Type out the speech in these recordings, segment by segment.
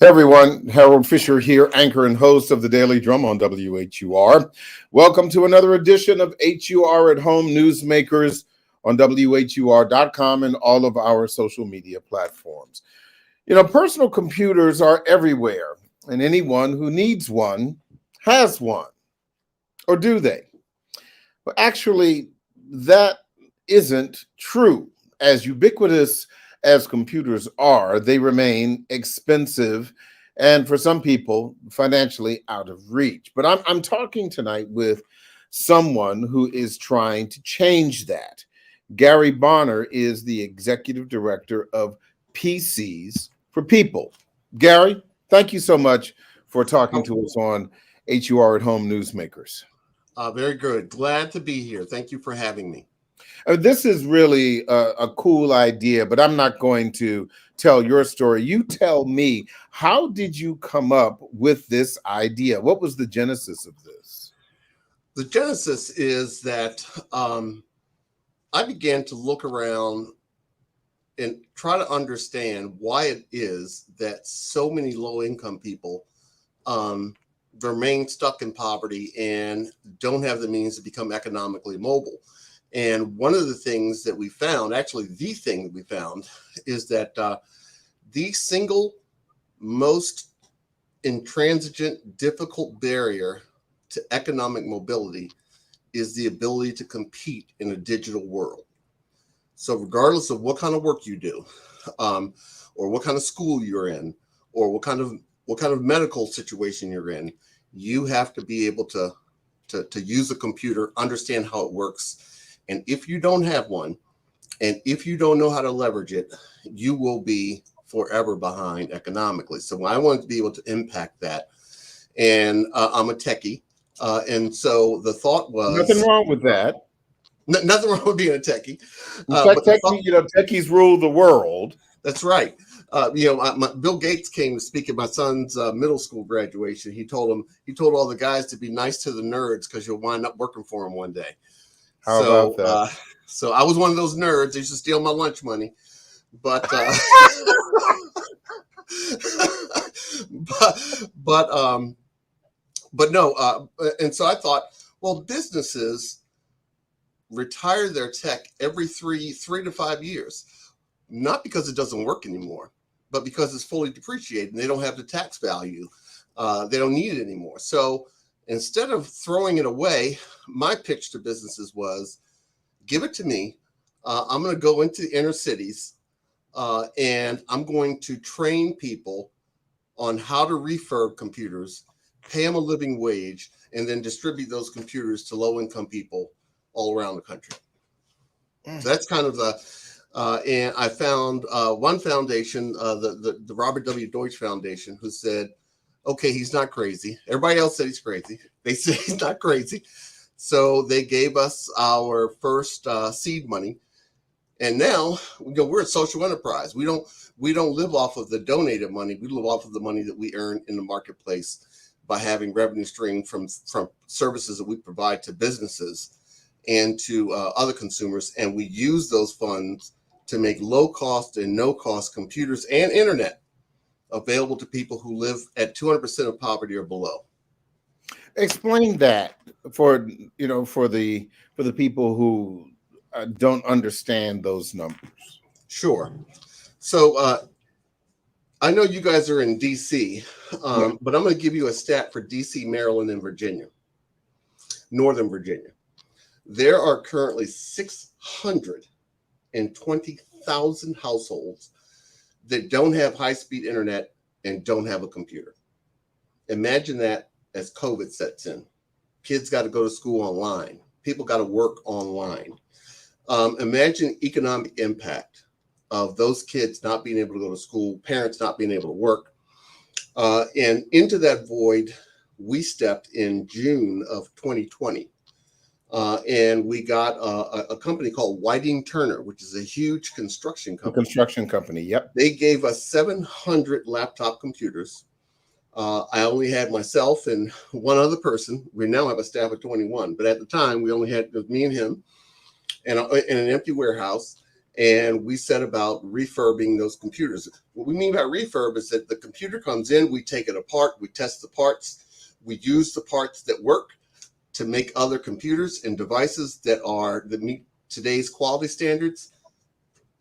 Hey everyone, Harold Fisher here, anchor and host of the Daily Drum on WHUR. Welcome to another edition of HUR at Home Newsmakers on WHUR.com and all of our social media platforms. You know, personal computers are everywhere, and anyone who needs one has one. Or do they? Well, actually, that isn't true. As ubiquitous as computers are, they remain expensive and for some people financially out of reach. But I'm talking tonight with someone who is trying to change that. Gary Bonner is the executive director of PCs for People. Gary, thank you so much for talking to us on HUR at Home Newsmakers. Very good. Glad to be here. Thank you for having me. This is really a cool idea, but I'm not going to tell your story. You tell me, how did you come up with this idea? What was the genesis of this? The genesis is that I began to look around and try to understand why it is that so many low-income people remain stuck in poverty and don't have the means to become economically mobile. And one of the things that we found, actually the thing that we found, is that the single most intransigent, difficult barrier to economic mobility is the ability to compete in a digital world. So regardless of what kind of work you do, or what kind of school you're in, or what kind of medical situation you're in, you have to be able to use a computer, understand how it works. And if you don't have one, and if you don't know how to leverage it, you will be forever behind economically. So I wanted to be able to impact that. And I'm a techie. And so the thought was... Nothing wrong with that. Nothing wrong with being a techie. Techies rule the world. That's right. Bill Gates came to speak at my son's middle school graduation. He told all the guys to be nice to the nerds because you'll wind up working for them one day. How about that? So I was one of those nerds. They used to steal my lunch money, but no. And so I thought, well, businesses retire their tech every three to 5 years, not because it doesn't work anymore, but because it's fully depreciated and they don't have the tax value. They don't need it anymore. So instead of throwing it away, my pitch to businesses was, give it to me. I'm going to go into the inner cities and I'm going to train people on how to refurb computers, pay them a living wage, and then distribute those computers to low-income people all around the country. So that's kind of and I found one foundation, the Robert W. Deutsch Foundation, who said, okay, he's not crazy. Everybody else said he's crazy. They said he's not crazy. So they gave us our first seed money. And now we're a social enterprise. We don't live off of the donated money. We live off of the money that we earn in the marketplace by having revenue stream from services that we provide to businesses and to other consumers. And we use those funds to make low cost and no cost computers and internet available to people who live at 200% of poverty or below. Explain that for the people who don't understand those numbers. Sure. So I know you guys are in DC, but I'm going to give you a stat for DC, Maryland, and Virginia, Northern Virginia. There are currently 620,000 households that don't have high-speed internet and don't have a computer. Imagine that as COVID sets in. Kids got to go to school online. People got to work online. Imagine economic impact of those kids not being able to go to school, parents not being able to work. And into that void, we stepped in June of 2020. And we got a company called Whiting Turner, which is a huge construction company. Yep. They gave us 700 laptop computers. I only had myself and one other person. We now have a staff of 21, but at the time we only had me and him and an empty warehouse. and we set about refurbing those computers. What we mean by refurb is that the computer comes in, we take it apart, we test the parts, we use the parts that work to make other computers and devices that meet today's quality standards.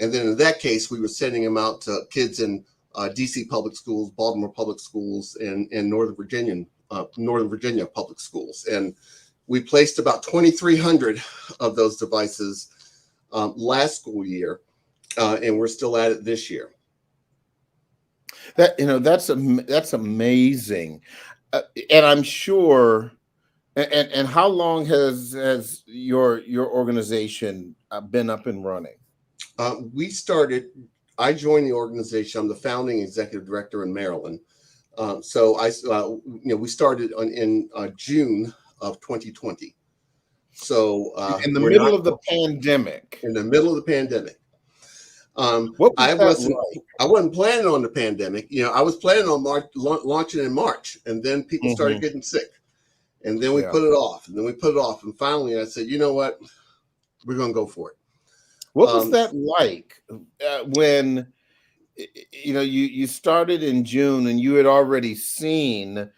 And then in that case, we were sending them out to kids in DC public schools, Baltimore public schools, and Northern Virginia public schools. And we placed about 2,300 of those devices last school year, and we're still at it this year. That's amazing, and I'm sure. And how long has your organization been up and running? I joined the organization. I'm the founding executive director in Maryland. We started in June of 2020. So in the middle of the pandemic. In the middle of the pandemic. What was that like? I wasn't planning on the pandemic. I was planning on launching in March, and then people started getting sick. And then we put it off, and finally I said, you know what, we're going to go for it. What was that like when, you started in June and you had already seen,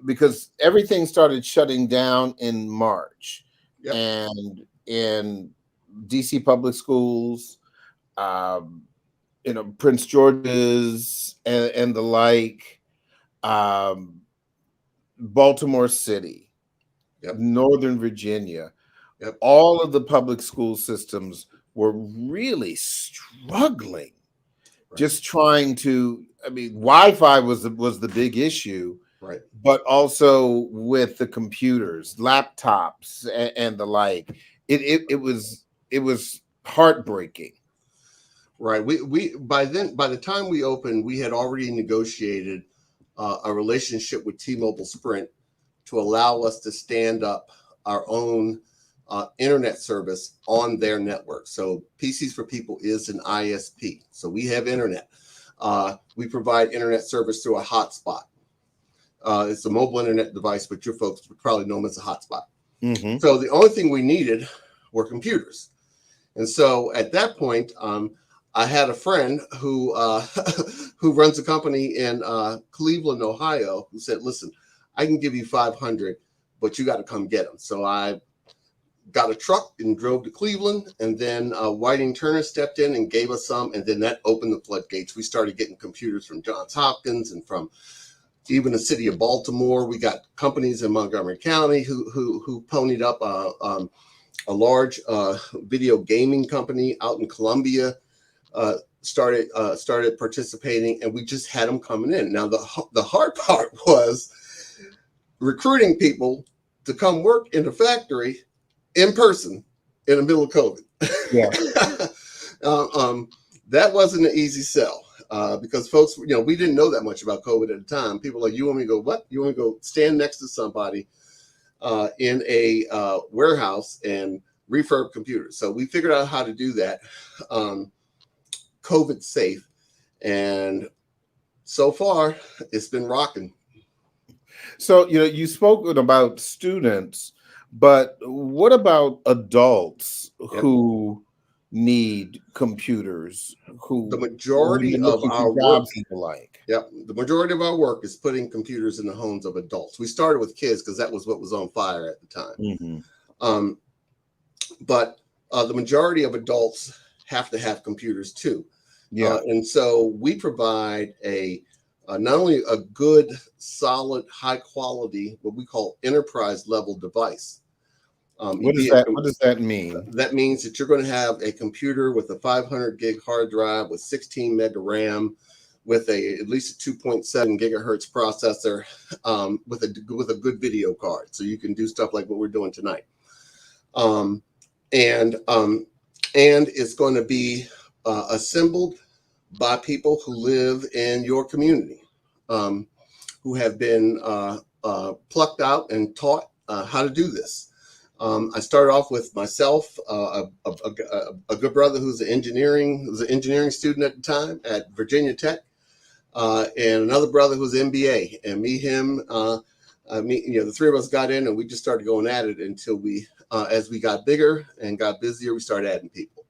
because everything started shutting down in March, and in DC public schools, Prince George's and the like, Baltimore City, Northern Virginia, all of the public school systems were really struggling, just trying to, Wi-Fi was the big issue, right? But also with the computers, laptops, and the like, it was heartbreaking. Right. We by the time we opened, we had already negotiated a relationship with T-Mobile Sprint to allow us to stand up our own internet service on their network. So PCs for People is an ISP. So we have internet. We provide internet service through a hotspot. It's a mobile internet device, but your folks would probably know them as a hotspot. Mm-hmm. So the only thing we needed were computers. And so at that point, I had a friend who who runs a company in Cleveland, Ohio, who said, listen, I can give you 500, but you got to come get them. So I got a truck and drove to Cleveland, and then Whiting Turner stepped in and gave us some, and then that opened the floodgates. We started getting computers from Johns Hopkins and from even the city of Baltimore. We got companies in Montgomery County who ponied up a large video gaming company out in Columbia. Started participating, and we just had them coming in. Now the hard part was recruiting people to come work in the factory in person in the middle of COVID. Yeah. That wasn't an easy sell because folks, we didn't know that much about COVID at the time. People were like, you want me to go what? You want me to go stand next to somebody in a warehouse and refurb computers? So we figured out how to do that. COVID safe, and so far it's been rocking. So you spoke about students, but what about adults who need computers? The majority of our work, the majority of our work is putting computers in the homes of adults. We started with kids because that was what was on fire at the time. Mm-hmm. But the majority of adults have to have computers too. Yeah. And so we provide not only a good, solid, high quality, what we call enterprise level device. What does that mean? That means that you're going to have a computer with a 500 gig hard drive with 16 meg of RAM, with at least a 2.7 gigahertz processor, with a good video card, so you can do stuff like what we're doing tonight. And it's going to be assembled by people who live in your community, who have been plucked out and taught how to do this. I started off with myself, a good brother who's an engineering student at the time at Virginia Tech, and another brother who's an MBA. And the three of us got in, and we just started going at it until as we got bigger and got busier, we started adding people.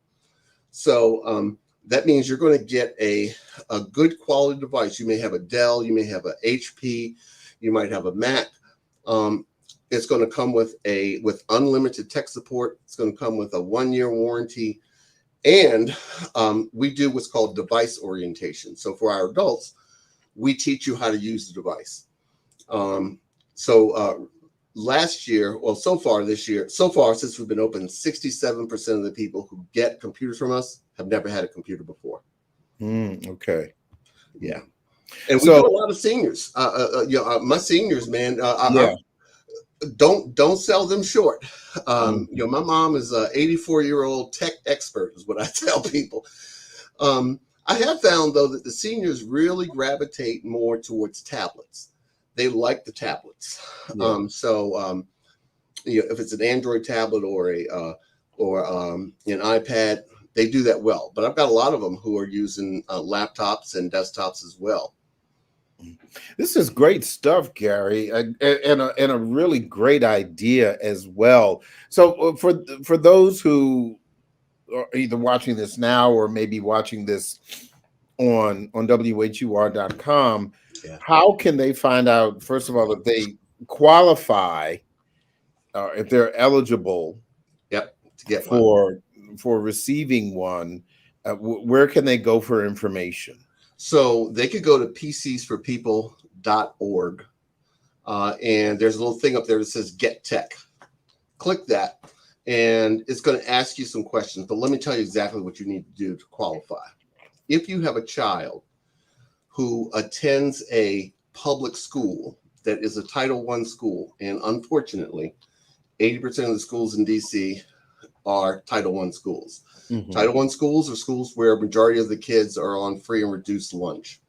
So that means you're going to get a good quality device. You may have a Dell, you may have a HP, you might have a Mac. It's going to come with unlimited tech support. It's going to come with a 1-year warranty. And we do what's called device orientation. So for our adults, we teach you how to use the device. Last year, well, so far since we've been open, 67% of the people who get computers from us have never had a computer before. Okay. Yeah. And we do a lot of seniors. My seniors, man, don't sell them short. My mom is a 84-year-old tech expert, is what I tell people. I have found, though, that the seniors really gravitate more towards tablets. They like the tablets. Yeah. If it's an Android tablet or an iPad, they do that well. But I've got a lot of them who are using laptops and desktops as well. This is great stuff, Gary, and a really great idea as well. So for those who are either watching this now or maybe watching this on WHUR.com, how can they find out, first of all, if they qualify, if they're eligible to get for receiving one? Where can they go for information? So they could go to PCsForPeople.org, and there's a little thing up there that says Get Tech. Click that, and it's going to ask you some questions. But let me tell you exactly what you need to do to qualify. If you have a child who attends a public school that is a Title I school, and unfortunately, 80% of the schools in DC are Title I schools. Mm-hmm. Title I schools are schools where a majority of the kids are on free and reduced lunch.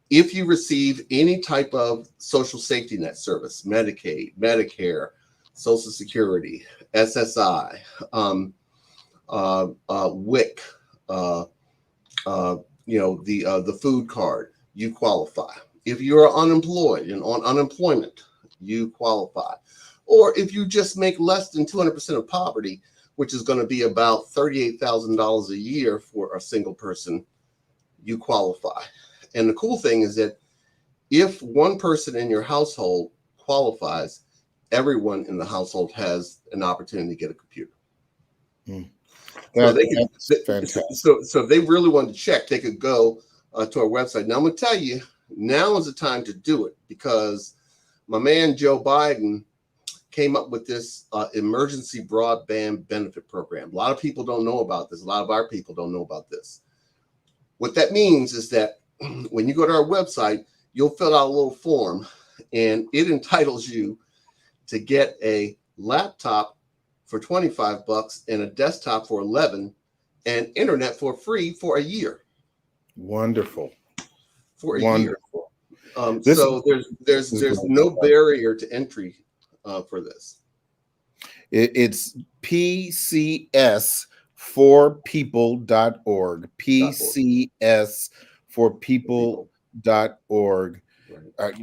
If you receive any type of social safety net service, Medicaid, Medicare, Social Security, SSI, WIC, the food card, you qualify. If you're unemployed and on unemployment, you qualify. Or if you just make less than 200% of poverty, which is going to be about $38,000 a year for a single person, you qualify. And the cool thing is that if one person in your household qualifies, everyone in the household has an opportunity to get a computer. So if they really wanted to check, they could go to our website. Now I'm going to tell you, now is the time to do it, because my man Joe Biden came up with this emergency broadband benefit program. A lot of people don't know about this. A lot of our people don't know about this. What that means is that when you go to our website, you'll fill out a little form, and it entitles you to get a laptop for $25 and a desktop for $11 and internet for free for a year. Wonderful. For a year. So there's no barrier to entry for this. It's PCsForPeople.org. PCsForPeople.org.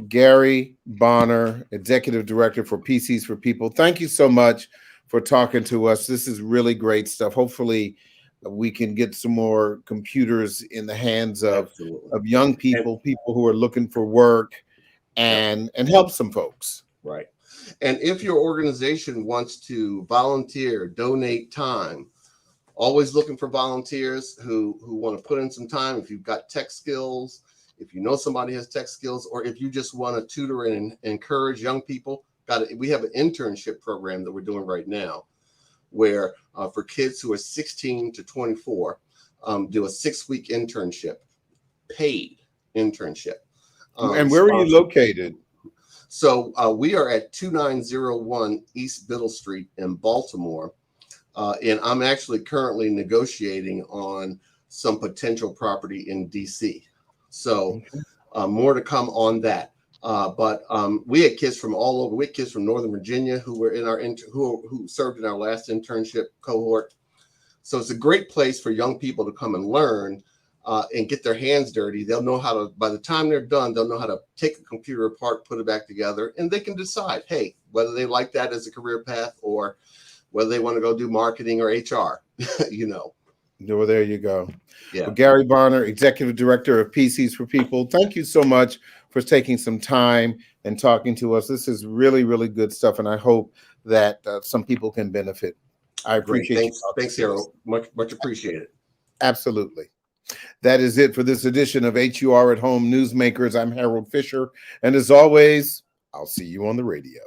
Gary Bonner, Executive Director for PCs for People. Thank you so much for talking to us. This is really great stuff. Hopefully we can get some more computers in the hands of young people, people who are looking for work, and help some folks. Right. And if your organization wants to volunteer, donate time, always looking for volunteers who want to put in some time. If you've got tech skills, if you know somebody has tech skills, or if you just want to tutor and encourage young people, we have an internship program that we're doing right now, where for kids who are 16 to 24, do a 6-week internship, paid internship. And where are you located? So we are at 2901 East Biddle Street in Baltimore. And I'm actually currently negotiating on some potential property in DC. So more to come on that. But we had kids from all over. We had kids from Northern Virginia who were in our who served in our last internship cohort. So it's a great place for young people to come and learn and get their hands dirty. They'll know how to, by the time they're done, they'll know how to take a computer apart, put it back together, and they can decide, hey, whether they like that as a career path or whether they want to go do marketing or HR, you know. Well, there you go. Yeah. Well, Gary Bonner, Executive Director of PCs for People, thank you so much for taking some time and talking to us. This is really, really good stuff, and I hope that some people can benefit. I Great. appreciate you. Thanks, Harold. Much appreciated. Absolutely. That is it for this edition of HUR at Home Newsmakers. I'm Harold Fisher, and as always, I'll see you on the radio.